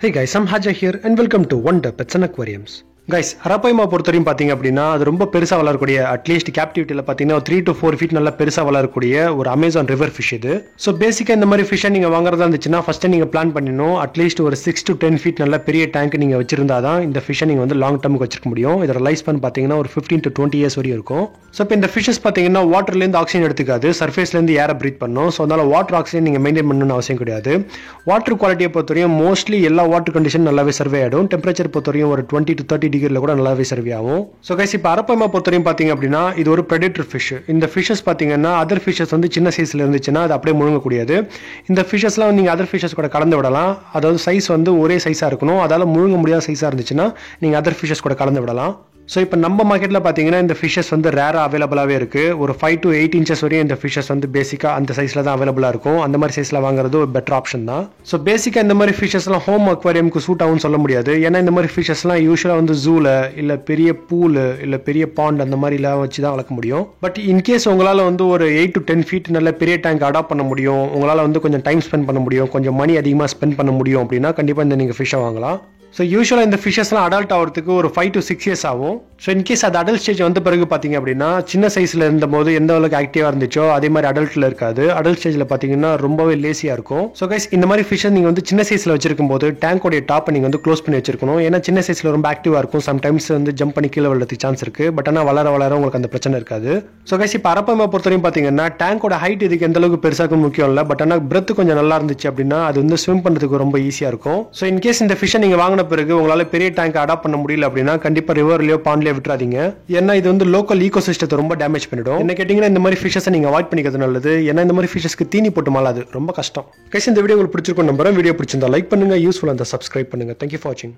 Hey guys, I'm Haja here and welcome to Wonder Pets and Aquariums. Guys arapaima பொறுத்தவரையும் பார்த்தீங்க அப்படின்னா அது ரொம்ப பெருசாக வளரக்கூடிய அட்லீஸ்ட் கேப்டிவிட்டியில் பார்த்தீங்கன்னா 3 to 4 feet நல்லா பெருசாக வளரக்கூடிய ஒரு அமேசான் ரிவர் ஃபிஷ் இது. ஸோ பேசிக்காக இந்த மாதிரி ஃபிஷ்ஷை நீங்கள் வாங்குறதா இருந்துச்சுன்னா ஃபஸ்ட்டு நீங்கள் பிளான் பண்ணிடணும். அட்லீஸ்ட் ஒரு 6 to 10 feet நல்ல பெரிய டேங்க் நீங்கள் வச்சிருந்தா தான் இந்த ஃபிஷ்ஷை நீங்கள் வந்து லாங் டர்முக்கு வச்சிருக்க முடியும். இதோட லைஃப் ஸ்பேன் பார்த்தீங்கன்னா ஒரு 15 to 20 years வரையும் இருக்கும். ஸோ இப்போ இந்த ஃபிஷஸ் பார்த்தீங்கன்னா வாட்டர்லேருந்து ஆக்சிஜன் எடுத்துக்காது, சர்ஃபேஸ்லேருந்து ஏரை ப்ரீத் பண்ணும். ஸோ அதனால் வாட்டர் ஆக்சிஜன் நீங்கள் மெயின்டைன் பண்ணணும்னு அவசியம் கிடையாது. வாட்டர் குவாலிட்டியை பொறுத்தவரையும் மோஸ்ட்லி எல்லா வாட்டர் கண்டிஷன் நல்லாவே சர்வே ஆகிடும். டெம்பரேச்சர் பொறுத்தவரையும் ஒரு 20 to 30 டிகிரியில் கூட நல்லாவே சர்வே ஆகும். ஸோ கைஸ் இப்போ அரப்பாய்மா பொறுத்தவரையும் பார்த்தீங்க அப்படின்னா இது ஒரு predator fish. இந்த ஃபிஷஸ் பார்த்தீங்கன்னா அதர் ஃபிஷஸ் வந்து சின்ன சைஸில் இருந்துச்சுன்னா அது அப்படியே முழுங்கக்கூடியது. இந்த ஃபிஷஸ்லாம் நீங்கள் அதர் ஃபிஷஸ் கூட கலந்து விடலாம். அதாவது சைஸ் வந்து ஒரே சைஸாக இருக்கணும். அதால் முழுங்க முடியாத சைஸாக இருந்துச்சுன்னா நீங்கள் அதர் ஃபிஷஸ் கூட கலந்து விடலாம். ஸோ இப்போ நம்ம மார்க்கெட்டில் பார்த்தீங்கன்னா இந்த ஃபிஷஸ் வந்து ரேராக அவைலபிளாகவே இருக்குது. ஒரு 5 to 8 inches வரையும் இந்த ஃபிஷஸ் வந்து பேசிக்காக அந்த சைஸில் தான் அவைலபிளாக இருக்கும். அந்த மாதிரி சைஸில் வாங்குறது ஒரு பெட்டர் ஆப்ஷன் தான். ஸோ பேசிக்காக இந்த மாதிரி ஃபிஷஸ்லாம் ஹோம் அக்வாரியமுக்கு சூட் ஆகும்னு சொல்ல முடியாது. ஏன்னா இந்த மாதிரி ஃபிஷஸ்லாம் யூஸ்வலாக வந்து ஜூவில் இல்லை பெரிய பூல் இல்லை பெரிய பாண்ட் அந்த மாதிரிலாம் வச்சு தான் வளர்க்க முடியும். பட் இன்கேஸ் உங்களால் வந்து ஒரு 8 to 10 feet நல்ல பெரிய டேங்க் அடாப்ட் பண்ண முடியும், உங்களால் வந்து கொஞ்சம் டைம் ஸ்பெண்ட் பண்ண முடியும், கொஞ்சம் மணி அதிகமாக ஸ்பெண்ட் பண்ண முடியும் அப்படின்னா கண்டிப்பாக இந்த நீங்கள் ஃபிஷ்ஷை வாங்கலாம். ஸோ யூஸ்வலாக இந்த ஃபிஷஸ்லாம் அடல்ட் ஆகிறதுக்கு ஒரு 5 to 6 years ஆகும். ஸோ இன்கேஸ் அது அடல்ட் ஸ்டேஜ் வந்த பிறகு பார்த்தீங்க அப்படின்னா சின்ன சைஸில் இருந்தபோது எந்த அளவுக்கு ஆக்டிவாக இருந்துச்சோ அதே மாதிரி அடல்ட்டில் இருக்காது. அடல்ட் ஸ்டேஜில் பார்த்தீங்கன்னா ரொம்பவே லேசியாக இருக்கும். ஸோ கைஸ் இந்த மாதிரி ஃபிஷஸ் நீங்கள் வந்து சின்ன சைஸில் வச்சிருக்கும் போது டேங்கோடைய டாப்பை நீங்கள் வந்து க்ளோஸ் பண்ணி வச்சிருக்கணும். ஏன்னா சின்ன சைஸில் ரொம்ப ஆக்டிவாக இருக்கும். சம்டைம்ஸ் வந்து ஜம்ப் பண்ணி கீழே விழுறதுக்கு சான்ஸ் இருக்குது. பட் ஆனால் வளர வளர உங்களுக்கு அந்த பிரச்சனை இருக்காது. ஸோ கைஸ் இப்போ அரப்பாய்மா பொறுத்தவரையும் பார்த்தீங்கன்னா டேங்கோட ஹைட் இதுக்கு எந்த அளவுக்கு பெருசாக முக்கியம் இல்லை. பட் ஆனால் பிரெத் கொஞ்சம் நல்லா இருந்துச்சு அப்படின்னா அது வந்து ஸ்விம் பண்ணுறதுக்கு ரொம்ப ஈஸியாக இருக்கும். ஸோ இன்கேஸ் இந்த ஃபிஷ்ஷை நீங்கள் வாங்கின பிறகு உங்களால் பெரிய டேங்க் அடாப்ட் பண்ண முடியல அப்படின்னா கண்டிப்பா ரிவர்லயோ பாண்ட்லயோ விட்டுறாதீங்க. ஏன்னா இது வந்து லோக்கல் ஈகோசிஸ்டத்தை ரொம்ப டேமேஜ் பண்ணிடும். என்ன கேட்டீங்கன்னா இந்த மாதிரி ஃபிஷஸை நீங்க அவாய்ட் பண்ணிக்கிறது நல்லது. ஏன்னா இந்த மாதிரி ஃபிஷஸ்க்கு தீனி போட்டு மாலாது ரொம்ப கஷ்டம். கைஸ் இந்த வீடியோ உங்களுக்கு பிடிச்சிருக்கும் நம்புறேன். வீடியோ பிடிச்சிருந்தா லைக் பண்ணுங்க, யூஸ்ஃபுல்லா இருந்தா சப்ஸ்கிரைப் பண்ணுங்க. தேங்க்யூ ஃபார் வாட்சிங்.